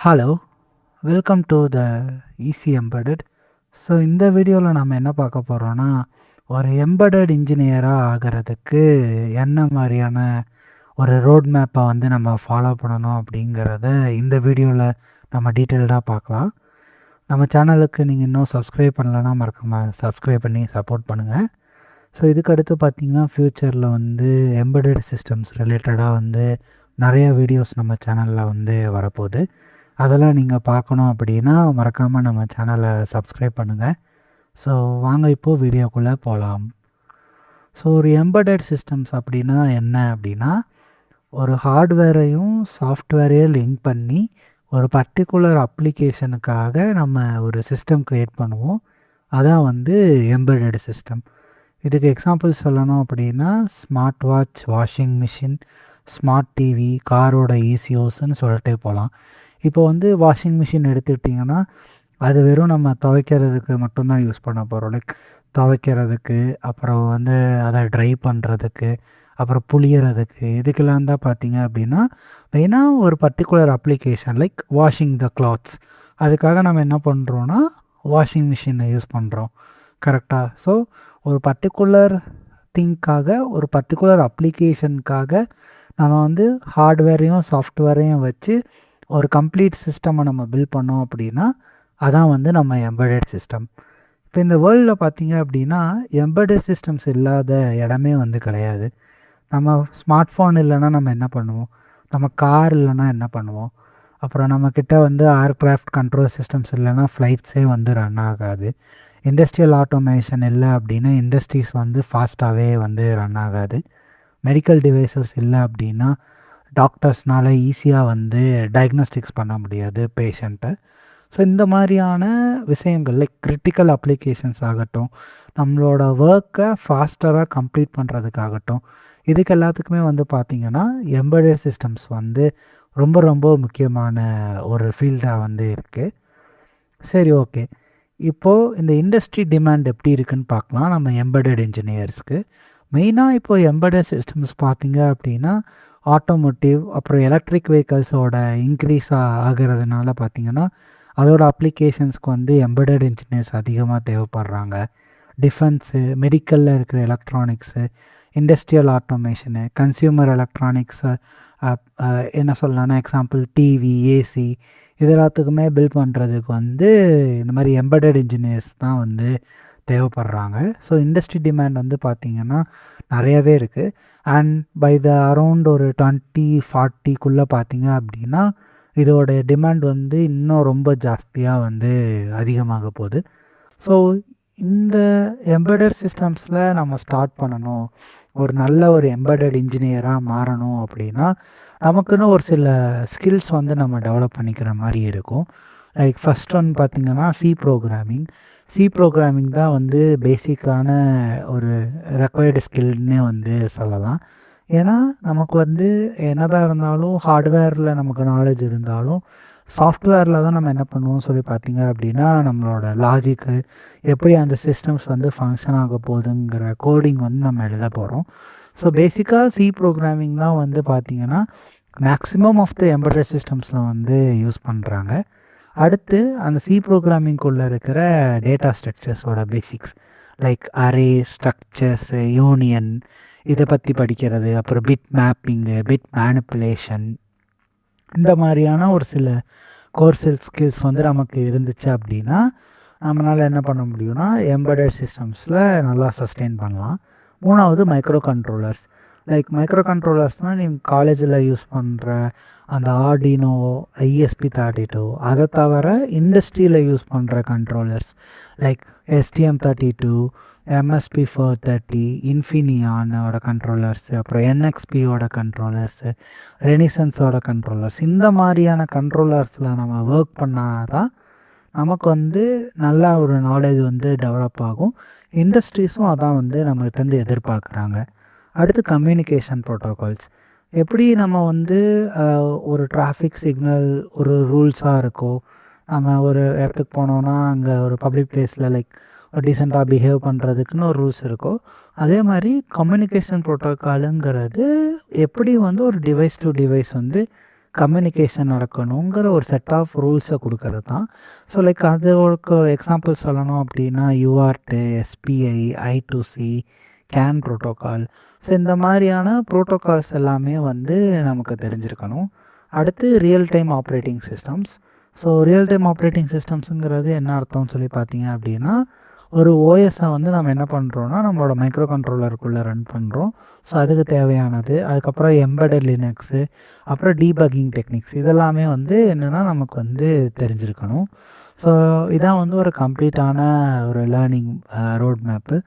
Hello, welcome to the easy embedded. So இந்த வீடியோவில் நம்ம என்ன பார்க்க போகிறோன்னா, ஒரு எம்பெடட் இன்ஜினியராக ஆகிறதுக்கு என்ன மாதிரியான ஒரு ரோட் மேப்பை நம்ம ஃபாலோ பண்ணணும் அப்படிங்கிறத இந்த வீடியோவில் நம்ம டீட்டெயில்டாக பார்க்கலாம். நம்ம சேனலுக்கு நீங்கள் இன்னும் சப்ஸ்கிரைப் பண்ணலன்னா மறக்காமல் சப்ஸ்கிரைப் பண்ணி சப்போர்ட் பண்ணுங்கள். ஸோ இதுக்கடுத்து பார்த்திங்கன்னா ஃப்யூச்சரில் எம்பெடட் சிஸ்டம்ஸ் ரிலேட்டடாக நிறைய வீடியோஸ் நம்ம சேனலில் வரப்போகுது. அதெல்லாம் நீங்கள் பார்க்கணும் அப்படின்னா மறக்காமல் நம்ம சேனலை சப்ஸ்கிரைப் பண்ணுங்கள். ஸோ வாங்க இப்போது வீடியோக்குள்ளே போகலாம். ஸோ ஒரு எம்பெடட் சிஸ்டம்ஸ் அப்படின்னா என்ன அப்படின்னா, ஒரு ஹார்ட்வேரையும் சாஃப்ட்வேரையும் லிங்க் பண்ணி ஒரு பர்டிகுலர் அப்ளிகேஷனுக்காக நம்ம ஒரு சிஸ்டம் க்ரியேட் பண்ணுவோம். அதான் எம்பெடட் சிஸ்டம். இதுக்கு எக்ஸாம்பிள் சொல்லணும் அப்படின்னா, smart watch, washing machine, smart TV, காரோட ஈசிஓஸ்ன்னு சொல்லிட்டே போகலாம். இப்போ வாஷிங் மிஷின் எடுத்துக்கிட்டிங்கன்னா, அது வெறும் நம்ம துவைக்கிறதுக்கு மட்டும்தான் யூஸ் பண்ண போகிறோம். லைக் துவைக்கிறதுக்கு, அப்புறம் அதை ட்ரை பண்ணுறதுக்கு, அப்புறம் புளியறதுக்கு, இதுக்கெல்லாம் தான் பார்த்திங்க அப்படின்னா மெயினாக ஒரு பர்டிகுலர் அப்ளிகேஷன் லைக் வாஷிங் த கிளாத்ஸ், அதுக்காக நம்ம என்ன பண்ணுறோன்னா வாஷிங் மிஷினை யூஸ் பண்ணுறோம். கரெக்டாக? ஸோ ஒரு பர்டிகுலர் திங்க்காக, ஒரு பர்டிகுலர் அப்ளிகேஷனுக்காக நம்ம ஹார்ட்வேரையும் சாஃப்ட்வேரையும் வச்சு ஒரு கம்ப்ளீட் சிஸ்டமை நம்ம பில்ட் பண்ணோம் அப்படின்னா அதான் நம்ம எம்பெடட் சிஸ்டம். இப்போ இந்த வேர்ல்டில் பார்த்திங்க அப்படின்னா எம்பெடட் சிஸ்டம்ஸ் இல்லாத இடமே கிடையாது. நம்ம ஸ்மார்ட் ஃபோன் இல்லைன்னா நம்ம என்ன பண்ணுவோம், நம்ம கார் இல்லைன்னா என்ன பண்ணுவோம், அப்புறம் நம்மக்கிட்ட ஏர்க்ராஃப்ட் கண்ட்ரோல் சிஸ்டம்ஸ் இல்லைன்னா ஃப்ளைட்ஸே ரன் ஆகாது. இண்டஸ்ட்ரியல் ஆட்டோமேஷன் இல்லை அப்படின்னா இண்டஸ்ட்ரீஸ் ஃபாஸ்ட்டாகவே ரன் ஆகாது. மெடிக்கல் டிவைசஸ் இல்லை அப்படின்னா டாக்டர்ஸ்னால் ஈஸியாக டயக்னோஸ்டிக்ஸ் பண்ண முடியாது பேஷண்ட்டை. ஸோ இந்த மாதிரியான விஷயங்கள் லைக் கிரிட்டிக்கல் அப்ளிகேஷன்ஸ் ஆகட்டும், நம்மளோட ஒர்க்கை ஃபாஸ்டராக கம்ப்ளீட் பண்ணுறதுக்காகட்டும், இதுக்கு எல்லாத்துக்குமே பார்த்திங்கன்னா எம்பெடட் சிஸ்டம்ஸ் ரொம்ப ரொம்ப முக்கியமான ஒரு ஃபீல்டாக இருக்குது. சரி, ஓகே. இப்போது இந்த இண்டஸ்ட்ரி டிமாண்ட் எப்படி இருக்குதுன்னு பார்க்கலாம். நம்ம எம்பெடட் இன்ஜினியர்ஸ்க்கு மெயினாக இப்போது எம்பெடட் சிஸ்டம்ஸ் பார்த்திங்க அப்படின்னா ஆட்டோமோட்டிவ், அப்புறம் எலக்ட்ரிக் வெஹிக்கல்ஸோட இன்க்ரீஸ் ஆகிறதுனால பார்த்திங்கன்னா அதோட அப்ளிகேஷன்ஸ்க்கு எம்பெடட் இன்ஜினியர்ஸ் அதிகமாக தேவைப்படுறாங்க. டிஃபென்ஸு, மெடிக்கலில் இருக்கிற electronics, industrial automation, consumer electronics, என்ன சொல்லலாம்னா எக்ஸாம்பிள் டிவி, ஏசி, இது எல்லாத்துக்குமே பில்ட் பண்ணுறதுக்கு இந்த மாதிரி எம்பெடட் இன்ஜினியர்ஸ் தான் தேவைப்படுறாங்க. ஸோ இண்டஸ்ட்ரி டிமாண்ட் பார்த்திங்கன்னா நிறையவே இருக்குது. அண்ட் பை த அரௌண்ட் ஒரு 2040க்குள்ளே பார்த்திங்க அப்படின்னா இதோட டிமாண்ட் இன்னும் ரொம்ப ஜாஸ்தியாக அதிகமாக போகுது. ஸோ இந்த எம்பெடட் சிஸ்டம்ஸில் நம்ம ஸ்டார்ட் பண்ணணும், ஒரு நல்ல ஒரு எம்பெடட் இன்ஜினியராக மாறணும் அப்படின்னா நமக்குன்னு ஒரு சில ஸ்கில்ஸ் நம்ம டெவலப் பண்ணிக்கிற மாதிரி இருக்கும். லைக் ஃபஸ்ட் ஒன் பார்த்திங்கன்னா சி ப்ரோக்ராமிங் தான் பேசிக்கான ஒரு ரெக்வயர்டு ஸ்கில்னே சொல்லலாம். ஏன்னா நமக்கு என்னதான் இருந்தாலும் ஹார்ட்வேரில் நமக்கு நாலேஜ் இருந்தாலும் சாஃப்ட்வேரில் தான் நம்ம என்ன பண்ணுவோம் சொல்லி பார்த்திங்க அப்படின்னா நம்மளோட லாஜிக்கு எப்படி அந்த சிஸ்டம்ஸ் ஃபங்க்ஷன் ஆக போகுதுங்கிற கோடிங் நம்ம எழுத போகிறோம். ஸோ பேசிக்காக சி ப்ரோக்ராமிங் தான் பார்த்திங்கன்னா மேக்ஸிமம் ஆஃப் த எம்பெடட் சிஸ்டம்ஸில் யூஸ் பண்ணுறாங்க. அடுத்து அந்த சி ப்ரோக்ராமிங்குள்ளே இருக்கிற டேட்டா ஸ்ட்ரக்சர்ஸோட basics like array, structures, union, இதை பற்றி படிக்கிறது, அப்புறம் பிட் மேப்பிங்கு, பிட் மேனிப்புலேஷன், இந்த மாதிரியான ஒரு சில கோர்சல் ஸ்கில்ஸ் நமக்கு இருந்துச்சு அப்படின்னா நம்மளால் என்ன பண்ண முடியும்னா எம்பெடட் சிஸ்டம்ஸில் நல்லா சஸ்டெயின் பண்ணலாம். மூணாவது மைக்ரோ கண்ட்ரோலர்ஸ். லைக் மைக்ரோ கண்ட்ரோலர்ஸ்னால் நீங்கள் காலேஜில் யூஸ் பண்ணுற அந்த ஆர்டினோ, ESP32, அதை தவிர இண்டஸ்ட்ரியில் யூஸ் பண்ணுற கண்ட்ரோலர்ஸ் லைக் STM32, MSP430, இன்ஃபினியானோட கண்ட்ரோலர்ஸு, அப்புறம் NXPயோட கண்ட்ரோலர்ஸு, ரெனிசன்ஸோட கண்ட்ரோலர்ஸ், இந்த மாதிரியான கண்ட்ரோலர்ஸில் நம்ம ஒர்க் பண்ணால் தான் நமக்கு நல்லா ஒரு நாலேஜ் டெவலப் ஆகும். இண்டஸ்ட்ரீஸும் அதான் நம்மகிட்ட எதிர்பார்க்குறாங்க. அடுத்து கம்யூனிகேஷன் ப்ரோட்டோகால்ஸ். எப்படி நம்ம ஒரு டிராஃபிக் சிக்னல் ஒரு ரூல்ஸாக இருக்கோ, நம்ம ஒரு இடத்துக்கு போனோன்னா அங்கே ஒரு பப்ளிக் பிளேஸில் லைக் டீசெண்டாக பிஹேவ் பண்ணுறதுக்குன்னு ஒரு ரூல்ஸ் இருக்கோ, அதே மாதிரி கம்யூனிகேஷன் ப்ரோட்டோக்காலுங்கிறது எப்படி ஒரு டிவைஸ் டு டிவைஸ் கம்யூனிகேஷன் நடக்கணுங்கிற ஒரு செட் ஆஃப் ரூல்ஸை கொடுக்கறது தான். ஸோ லைக் அதுக்கு ஒரு எக்ஸாம்பிள் சொல்லணும் அப்படின்னா UART, SPI, I2C, CAN protocol. So இந்த மாதிரியான ப்ரோட்டோக்கால்ஸ் எல்லாமே வந்து நமக்கு தெரிஞ்சிருக்கணும். அடுத்து real time operating systems. So real time operating சிஸ்டம்ஸுங்கிறது என்ன அர்த்தம்னு சொல்லி பார்த்தீங்க அப்படின்னா, ஒரு ஓஎஸை வந்து நம்ம என்ன பண்ணுறோன்னா நம்மளோட மைக்ரோ கண்ட்ரோலருக்குள்ளே ரன் பண்ணுறோம். ஸோ அதுக்கு தேவையானது. அதுக்கப்புறம் எம்பெடட் லினக்ஸு, அப்புறம் டீபக்கிங் டெக்னிக்ஸ் இதெல்லாமே வந்து என்னென்னா நமக்கு வந்து தெரிஞ்சிருக்கணும். ஸோ இதான் வந்து ஒரு கம்ப்ளீட்டான ஒரு லேர்னிங் ரோட் மேப்பு.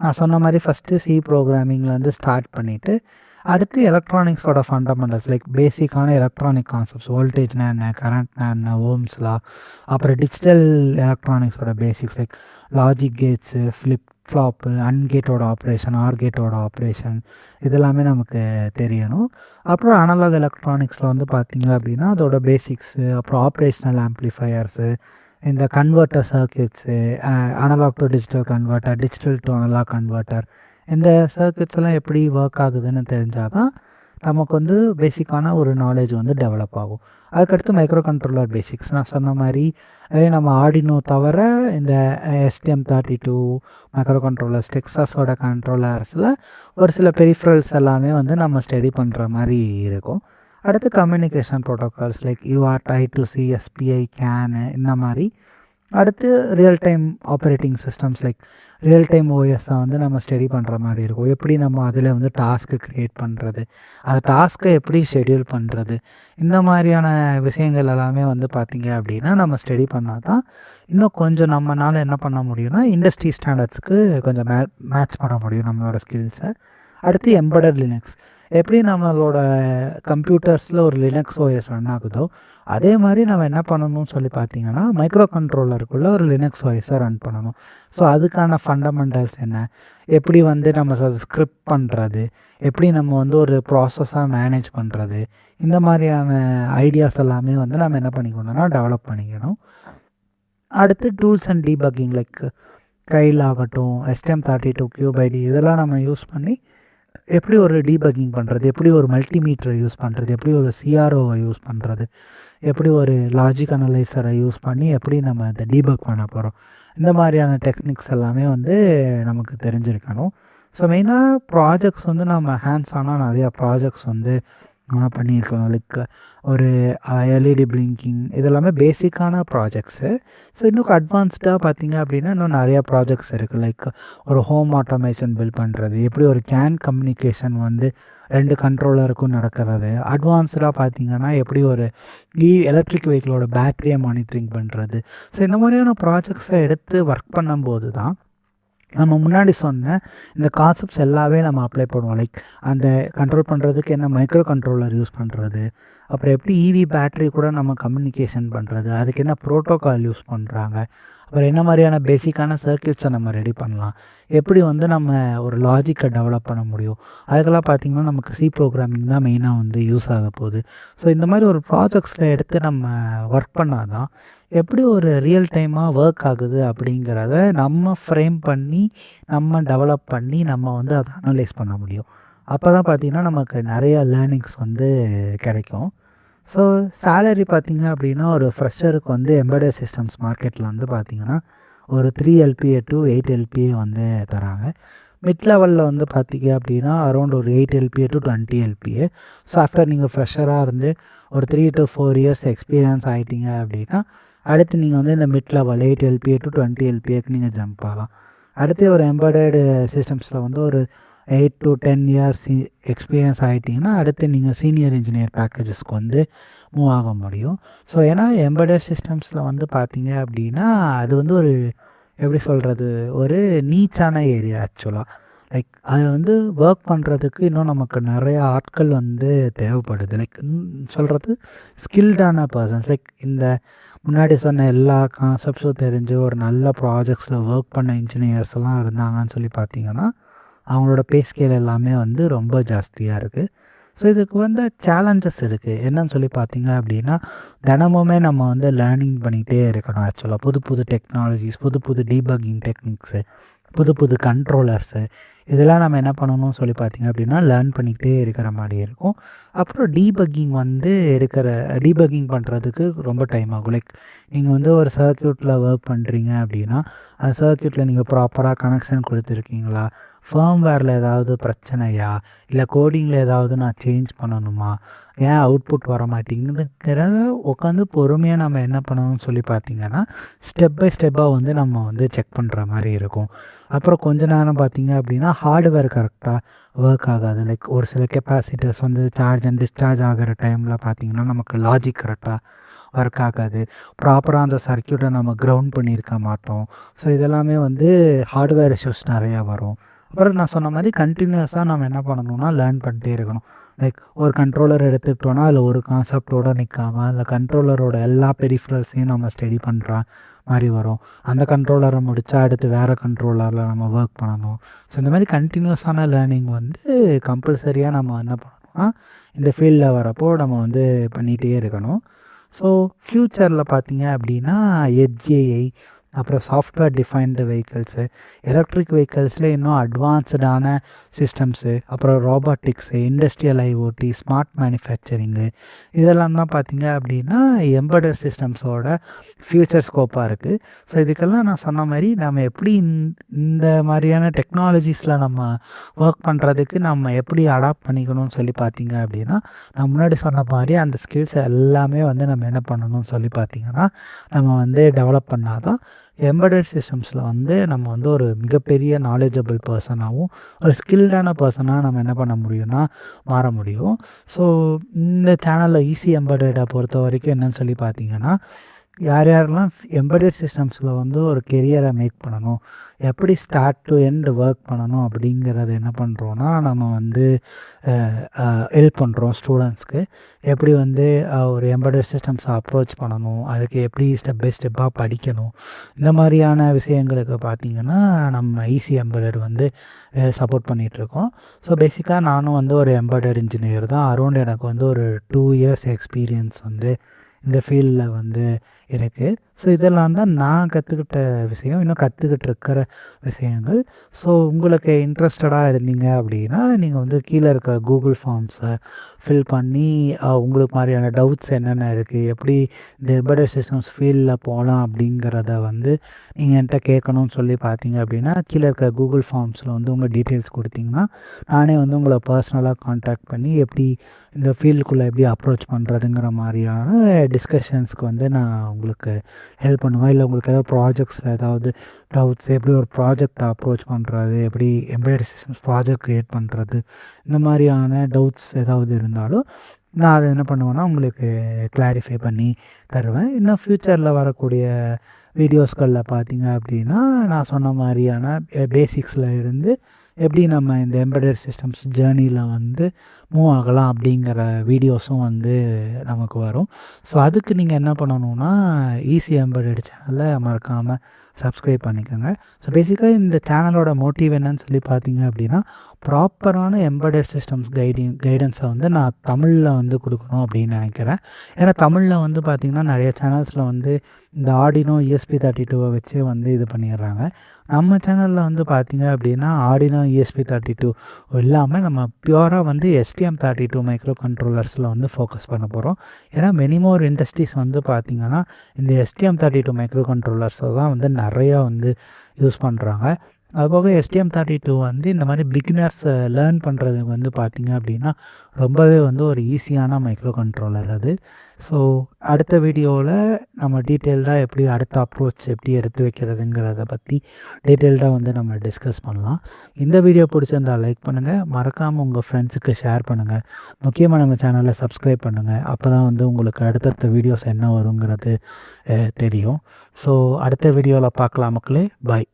நான் சொன்ன மாதிரி ஃபஸ்ட்டு சி ப்ரோக்ராமிங்லேருந்து ஸ்டார்ட் பண்ணிவிட்டு அடுத்து எலக்ட்ரானிக்ஸோட ஃபண்டமெண்டல்ஸ் லைக் பேசிக்கான எலக்ட்ரானிக் கான்செப்ட்ஸ், வோல்டேஜ்னா என்ன, கரண்ட்னா என்ன, ஓம்ஸ்லா, அப்புறம் டிஜிட்டல் எலக்ட்ரானிக்ஸோட basics like logic gates, flop, அன்கேட்டோட ஆப்ரேஷன், ஆர்கேட்டோட ஆப்ரேஷன் இதெல்லாமே நமக்கு தெரியணும். அப்புறம் அனலாக் எலக்ட்ரானிக்ஸில் வந்து பார்த்திங்க அப்படின்னா அதோட பேசிக்ஸு, அப்புறம் ஆப்ரேஷ்னல் ஆம்ப்ளிஃபையர்ஸு, இந்த converter circuits, analog to digital converter, digital to analog converter, இந்த சர்க்யூட்ஸ் எல்லாம் எப்படி ஒர்க் ஆகுதுன்னு தெரிஞ்சால் தான் நமக்கு வந்து பேசிக்கான ஒரு நாலேஜ் வந்து டெவலப் ஆகும். அதுக்கடுத்து மைக்ரோ கண்ட்ரோலர் பேசிக்ஸ் நான் சொன்ன மாதிரி நம்ம ஆர்டினோ தவிர இந்த STM32 மைக்ரோ கண்ட்ரோலர்ஸ், டெக்சாஸோட கண்ட்ரோலர்ஸில் ஒரு சில பெரிஃபரல்ஸ் எல்லாமே வந்து நம்ம ஸ்டடி பண்ணுற மாதிரி இருக்கும். அடுத்து communication protocols like UART, I2C, SPI, CAN இந்த மாதிரி. அடுத்து real time operating systems like real time ஓஎஸை வந்து நம்ம ஸ்டடி பண்ணுற மாதிரி இருக்கும். எப்படி நம்ம அதில் வந்து டாஸ்க்கு க்ரியேட் பண்ணுறது, அந்த டாஸ்க்கை எப்படி ஷெட்யூல் பண்ணுறது, இந்த மாதிரியான விஷயங்கள் எல்லாமே வந்து பார்த்திங்க அப்படின்னா நம்ம ஸ்டடி பண்ணால் தான் இன்னும் கொஞ்சம் நம்மளால் என்ன பண்ண முடியும்னா இண்டஸ்ட்ரி ஸ்டாண்டர்ட்ஸுக்கு கொஞ்சம் மேட்ச் பண்ண முடியும் நம்மளோட ஸ்கில்ஸை. அடுத்து எம்பெடட் லினக்ஸ். எப்படி நம்மளோட கம்ப்யூட்டர்ஸில் ஒரு லினக்ஸ் ஓஎஸ் ரன் ஆகுதோ அதே மாதிரி நம்ம என்ன பண்ணணும்னு சொல்லி பார்த்தீங்கன்னா மைக்ரோ கண்ட்ரோலருக்குள்ளே ஒரு லினக்ஸ் ஓஎஸை ரன் பண்ணணும். ஸோ அதுக்கான ஃபண்டமெண்டல்ஸ் என்ன, எப்படி வந்து நம்ம ஸ்கிரிப்ட் பண்ணுறது, எப்படி நம்ம வந்து ஒரு ப்ராசஸாக மேனேஜ் பண்ணுறது, இந்த மாதிரியான ஐடியாஸ் எல்லாமே வந்து நம்ம என்ன பண்ணிக்கணும்னா டெவலப் பண்ணிக்கணும். அடுத்து tools and debugging like Kyle ஆகட்டும், STM32, QBID இதெல்லாம் நம்ம யூஸ் பண்ணி எப்படி ஒரு டீபக்கிங் பண்ணுறது, எப்படி ஒரு மல்டிமீட்டரை யூஸ் பண்ணுறது, எப்படி ஒரு CROவை யூஸ் பண்ணுறது, எப்படி ஒரு லாஜிக் அனலைசரை யூஸ் பண்ணி எப்படி நம்ம அதை டீபக் பண்ண போகிறோம், இந்த மாதிரியான டெக்னிக்ஸ் எல்லாமே வந்து நமக்கு தெரிஞ்சிருக்கணும். ஸோ மெயினாக ப்ராஜெக்ட்ஸ் வந்து நம்ம ஹேண்ட்ஸ் ஆனால் நிறையா ப்ராஜெக்ட்ஸ் வந்து பண்ணியிருக்கணும். லைக் ஒரு LED பிளிங்கிங் இதெல்லாமே பேசிக்கான ப்ராஜெக்ட்ஸு. ஸோ இன்னும் அட்வான்ஸ்டாக பார்த்திங்க அப்படின்னா இன்னும் நிறையா ப்ராஜெக்ட்ஸ் இருக்குது. லைக் ஒரு ஹோம் ஆட்டோமேஷன் பில்ட் பண்ணுறது, எப்படி ஒரு கேன் கம்யூனிகேஷன் வந்து 2 கண்ட்ரோலருக்கும் நடக்கிறது, அட்வான்ஸ்டாக பார்த்திங்கன்னா எப்படி ஒரு எலக்ட்ரிக் வெஹிக்கிளோட பேட்டரியை மானிட்டரிங் பண்ணுறது. ஸோ இந்த மாதிரியான ப்ராஜெக்ட்ஸை எடுத்து ஒர்க் பண்ணும்போது தான் நம்ம முன்னாடி சொன்ன இந்த கான்செப்ட்ஸ் எல்லாமே நம்ம அப்ளை பண்ணுவோம். லைக் அந்த கண்ட்ரோல் பண்ணுறதுக்கு என்ன மைக்ரோ கண்ட்ரோலர் யூஸ் பண்ணுறது, அப்புறம் எப்படி EV பேட்டரி கூட நம்ம கம்யூனிகேஷன் பண்ணுறது, அதுக்கு என்ன ப்ரோட்டோக்கால் யூஸ் பண்ணுறாங்க, அப்புறம் என்ன மாதிரியான பேசிக்கான சர்க்யூட்ஸை நம்ம ரெடி பண்ணலாம், எப்படி வந்து நம்ம ஒரு லாஜிக்கை டெவலப் பண்ண முடியும், அதுக்கெல்லாம் பார்த்திங்கன்னா நமக்கு சி ப்ரோக்ராமிங் தான் மெயினாக வந்து யூஸ் ஆக போகுது. ஸோ இந்த மாதிரி ஒரு ப்ராஜெக்ட்ஸில் எடுத்து நம்ம ஒர்க் பண்ணால் தான் எப்படி ஒரு ரியல் டைமாக ஒர்க் ஆகுது அப்படிங்கிறத நம்ம ஃப்ரேம் பண்ணி நம்ம டெவலப் பண்ணி நம்ம வந்து அதை அனலைஸ் பண்ண முடியும். அப்போ தான் பார்த்திங்கன்னா நமக்கு நிறைய லேர்னிங்ஸ் வந்து கிடைக்கும். ஸோ சேலரி பார்த்திங்க அப்படின்னா ஒரு ஃப்ரெஷருக்கு வந்து எம்பெடட் சிஸ்டம்ஸ் மார்க்கெட்டில் வந்து பார்த்திங்கன்னா ஒரு 3 LPA to 8 LPA வந்து தராங்க. மிட் லெவலில் வந்து பார்த்திங்க அப்படின்னா அரௌண்ட் ஒரு 8 LPA to 20 LPA. So after நீங்கள் ஃப்ரெஷராக இருந்து ஒரு 3 to 4 years எக்ஸ்பீரியன்ஸ் ஆகிட்டீங்க அப்படின்னா அடுத்து நீங்கள் வந்து இந்த மிட் லெவல் 8 LPA to 20 LPAக்கு நீங்கள் ஜம்ப் ஆகலாம். அடுத்து ஒரு எம்பெடட் சிஸ்டம்ஸில் வந்து ஒரு 8 to 10 years எக்ஸ்பீரியன்ஸ் ஆகிட்டிங்கன்னா அடுத்து நீங்கள் சீனியர் இன்ஜினியர் பேக்கேஜஸ்க்கு வந்து மூவ் ஆக முடியும். ஸோ ஏன்னா எம்பெடட் சிஸ்டம்ஸில் வந்து பார்த்திங்க அப்படின்னா அது வந்து ஒரு எப்படி சொல்கிறது, ஒரு நீச்சான ஏரியா ஆக்சுவலாக. லைக் அது வந்து ஒர்க் பண்ணுறதுக்கு இன்னும் நமக்கு நிறையா ஆட்கள் வந்து தேவைப்படுது. லைக் சொல்கிறது ஸ்கில்டான பர்சன்ஸ். லைக் இந்த முன்னாடி சொன்ன எல்லா கான்செப்ட்ஸும் தெரிஞ்சு ஒரு நல்ல ப்ராஜெக்ட்ஸில் ஒர்க் பண்ண இன்ஜினியர்ஸ் எல்லாம் இருந்தாங்கன்னு சொல்லி பார்த்திங்கன்னா அவங்களோட பே ஸ்கேல் எல்லாமே வந்து ரொம்ப ஜாஸ்தியாக இருக்குது. ஸோ இதுக்கு வந்து சேலஞ்சஸ் இருக்குது. என்னன்னு சொல்லி பார்த்திங்க அப்படின்னா தினமுமே நம்ம வந்து லேர்னிங் பண்ணிகிட்டே இருக்கணும். ஆக்சுவலாக புது புது டெக்னாலஜிஸ், புது புது டீபக்கிங் டெக்னிக்ஸு, புது புது கண்ட்ரோலர்ஸு இதெல்லாம் நம்ம என்ன பண்ணணும்னு சொல்லி பார்த்தீங்க அப்படின்னா லேர்ன் பண்ணிக்கிட்டே இருக்கிற மாதிரி இருக்கும். அப்புறம் டீபக்கிங் பண்ணுறதுக்கு ரொம்ப டைம் ஆகும். லைக் நீங்கள் வந்து ஒரு சர்க்யூட்டில் ஒர்க் பண்ணுறீங்க அப்படின்னா அந்த சர்க்யூட்டில் நீங்கள் ப்ராப்பராக கனெக்ஷன் கொடுத்துருக்கீங்களா, ஃபர்ம்வேரில் ஏதாவது பிரச்சனையா, இல்லை கோடிங்கில் ஏதாவது நான் சேஞ்ச் பண்ணணுமா, ஏன் அவுட்புட் வர மாட்டேங்குதுங்கிறத உட்காந்து பொறுமையாக நம்ம என்ன பண்ணணும்னு சொல்லி பார்த்தீங்கன்னா ஸ்டெப் பை ஸ்டெப்பாக வந்து நம்ம வந்து செக் பண்ணுற மாதிரி இருக்கும். அப்புறம் கொஞ்ச நேரம் பார்த்தீங்க அப்படின்னா ஹார்ட்வேர் கரெக்டாக ஒர்க் ஆகாது. லைக் ஒரு சில கெப்பாசிட்டர்ஸ் வந்து சார்ஜ் அண்ட் டிஸ்சார்ஜ் ஆகிற டைமில் பார்த்தீங்கன்னா நமக்கு லாஜிக் கரெக்டாக ஒர்க் ஆகாது. ப்ராப்பராக அந்த சர்க்யூட்டை நம்ம கிரவுண்ட் பண்ணியிருக்க மாட்டோம். ஸோ இதெல்லாமே வந்து ஹார்ட்வேர் இஷ்யூஸ் நிறையா வரும். அப்புறம் நான் சொன்ன மாதிரி கண்டினியூஸாக நம்ம என்ன பண்ணணும்னா லேர்ன் பண்ணிட்டே இருக்கணும். லைக் ஒரு கண்ட்ரோலர் எடுத்துக்கிட்டோன்னா அதில் ஒரு கான்செப்டோடு நிற்காமல் அந்த கண்ட்ரோலரோட எல்லா பெரிஃபரல்ஸையும் நம்ம ஸ்டடி பண்ணுற மாதிரி வரும். அந்த கண்ட்ரோலரை முடித்தா அடுத்து வேறு கண்ட்ரோலரில் நம்ம ஒர்க் பண்ணணும். ஸோ இந்த மாதிரி கண்டினியூஸான லேர்னிங் வந்து கம்பல்சரியாக நம்ம என்ன பண்ணணும்னா இந்த ஃபீல்டில் வரப்போ நம்ம வந்து பண்ணிகிட்டே இருக்கணும். ஸோ ஃப்யூச்சரில் பார்த்தீங்க அப்படின்னா எட்ஜ்ஏஐ, அப்புறம் சாஃப்ட்வேர் டிஃபைன்டு வெஹிக்கிள்ஸு, எலக்ட்ரிக் வெஹிக்கிள்ஸில் இன்னும் அட்வான்ஸ்டான சிஸ்டம்ஸு, அப்புறம் ரோபாட்டிக்ஸு, இண்டஸ்ட்ரியல் ஐஓடி, ஸ்மார்ட் மேனுஃபேக்சரிங்கு இதெல்லாம் தான் பார்த்திங்க அப்படின்னா எம்பெடட் சிஸ்டம்ஸோட ஃப்யூச்சர் ஸ்கோப்பாக இருக்குது. ஸோ இதுக்கெல்லாம் நான் சொன்ன மாதிரி நம்ம எப்படி இந்த மாதிரியான டெக்னாலஜிஸில் நம்ம ஒர்க் பண்ணுறதுக்கு நம்ம எப்படி அடாப்ட் பண்ணிக்கணும்னு சொல்லி பார்த்திங்க அப்படின்னா நான் முன்னாடி சொன்ன மாதிரி அந்த ஸ்கில்ஸ் எல்லாமே வந்து நம்ம என்ன பண்ணணும்னு சொல்லி பார்த்திங்கன்னா நம்ம வந்து டெவலப் பண்ணால் தான் எம்பெடட் சிஸ்டம்ஸில் வந்து நம்ம வந்து ஒரு மிகப்பெரிய நாலேஜபிள் பர்சனாகவும் ஒரு ஸ்கில்டான பர்சனாக நம்ம என்ன பண்ண முடியும்னா மாற முடியும். ஸோ இந்த சேனலில் ஈஸி எம்பெடடை பொறுத்த வரைக்கும் என்னன்னு சொல்லி பார்த்தீங்கன்னா யாரெல்லாம் எம்பெடட் சிஸ்டம்ஸில் வந்து ஒரு கெரியரை மேக் பண்ணணும், எப்படி ஸ்டார்ட் டு எண்ட் ஒர்க் பண்ணணும் அப்படிங்கிறத என்ன பண்ணுறோன்னா நம்ம வந்து ஹெல்ப் பண்ணுறோம் ஸ்டூடெண்ட்ஸ்க்கு. எப்படி வந்து ஒரு எம்பெடட் சிஸ்டம்ஸை அப்ரோச் பண்ணணும், அதுக்கு எப்படி ஸ்டெப் பை ஸ்டெப்பாக படிக்கணும், இந்த மாதிரியான விஷயங்களுக்கு பார்த்திங்கன்னா நம்ம ஈஸி எம்பெடட் வந்து சப்போர்ட் பண்ணிகிட்ருக்கோம். ஸோ பேசிக்காக நானும் வந்து ஒரு எம்பெடட் இன்ஜினியர் தான். அரௌண்ட் எனக்கு வந்து ஒரு 2 இயர்ஸ் எக்ஸ்பீரியன்ஸ் வந்து இந்த ஃபீல்டில் வந்து இருக்குது. ஸோ இதெல்லாம் தான் நான் கற்றுக்கிட்ட விஷயம், இன்னும் கற்றுக்கிட்டு இருக்கிற விஷயங்கள். ஸோ உங்களுக்கு இன்ட்ரெஸ்டடாக இருந்தீங்க அப்படின்னா நீங்கள் வந்து கீழே இருக்கிற கூகுள் ஃபார்ம்ஸை ஃபில் பண்ணி உங்களுக்கு மாதிரியான டவுட்ஸ் என்னென்ன இருக்குது, எப்படி இந்த எம்பெடட் சிஸ்டம்ஸ் ஃபீல்டில் போகலாம் அப்படிங்கிறத வந்து நீங்கள் என்கிட்ட கேட்கணும்னு சொல்லி பார்த்தீங்க அப்படின்னா கீழே இருக்கிற கூகுள் ஃபார்ம்ஸில் வந்து உங்கள் டீட்டெயில்ஸ் கொடுத்தீங்கன்னா நானே வந்து உங்களை பர்சனலாக கான்டாக்ட் பண்ணி எப்படி இந்த ஃபீல்டுக்குள்ளே எப்படி அப்ரோச் பண்ணுறதுங்கிற மாதிரியான டிஸ்கஷன்ஸ்க்கு வந்து நான் உங்களுக்கு ஹெல்ப் பண்ணுவேன். இல்லை உங்களுக்கு ஏதாவது ப்ராஜெக்ட்ஸில் ஏதாவது டவுட்ஸ், எப்படி ஒரு ப்ராஜெக்டை அப்ரோச் பண்ணுறது, எப்படி எம்பெடட் சிஸ்டம்ஸ் ப்ராஜெக்ட் க்ரியேட் பண்ணுறது, இந்த மாதிரியான டவுட்ஸ் ஏதாவது இருந்தாலும் நான் அதை என்ன பண்ணுவேன்னா உங்களுக்கு கிளாரிஃபை பண்ணி தருவேன். இன்னும் ஃப்யூச்சரில் வரக்கூடிய வீடியோஸ்களில் பார்த்தீங்க அப்படின்னா நான் சொன்ன மாதிரியான பேசிக்ஸில் இருந்து எப்படி நம்ம இந்த எம்பெடட் சிஸ்டம்ஸ் ஜேர்னியில் வந்து மூவ் ஆகலாம் அப்படிங்கிற வீடியோஸும் வந்து நமக்கு வரும். ஸோ அதுக்கு நீங்கள் என்ன பண்ணணுன்னா ஈஸி எம்பெடட் சேனலை மறக்காமல் சப்ஸ்கிரைப் பண்ணிக்கோங்க. ஸோ பேசிக்காக இந்த சேனலோட மோட்டிவ் என்னன்னு சொல்லி பார்த்தீங்க அப்படின்னா ப்ராப்பரான எம்பெடட் சிஸ்டம்ஸ் கைடன்ஸை வந்து நான் தமிழில் வந்து கொடுக்கணும் அப்படின்னு நினைக்கிறேன். ஏன்னா தமிழில் வந்து பார்த்திங்கன்னா நிறைய சேனல்ஸில் வந்து இந்த ஆர்டினோ ESP32 வச்சு வந்து இது பண்ணிடுறாங்க. நம்ம சேனலில் வந்து பார்த்திங்க அப்படின்னா ஆர்டினோ ESP32 இல்லாமல் நம்ம பியூராக வந்து STM32 மைக்ரோ கண்ட்ரோலர்ஸில் வந்து ஃபோக்கஸ் பண்ண போகிறோம். ஏன்னா மெனிமோர் இண்டஸ்ட்ரீஸ் வந்து பார்த்திங்கன்னா இந்த STM32 மைக்ரோ கண்ட்ரோலர்ஸை தான் வந்து நிறையா வந்து யூஸ் பண்ணுறாங்க. அதுபோக STM32 வந்து இந்த மாதிரி பிகினர்ஸை லேர்ன் பண்ணுறதுக்கு வந்து பார்த்திங்க அப்படின்னா ரொம்பவே வந்து ஒரு ஈஸியான மைக்ரோ கண்ட்ரோலர் அது. ஸோ அடுத்த வீடியோவில் நம்ம டீட்டெயில்டாக எப்படி அடுத்த அப்ரோச் எப்படி எடுத்து வைக்கிறதுங்கிறத பற்றி டீட்டெயில்டாக வந்து நம்ம டிஸ்கஸ் பண்ணலாம். இந்த வீடியோ பிடிச்சிருந்தால் லைக் பண்ணுங்கள், மறக்காமல் உங்கள் ஃப்ரெண்ட்ஸுக்கு ஷேர் பண்ணுங்கள், முக்கியமாக நம்ம சேனலை சப்ஸ்கிரைப் பண்ணுங்கள். அப்போ தான் வந்து உங்களுக்கு அடுத்தடுத்த வீடியோஸ் என்ன வருங்கிறது தெரியும். ஸோ அடுத்த வீடியோவில் பார்க்கலாம் மக்களே. பாய்.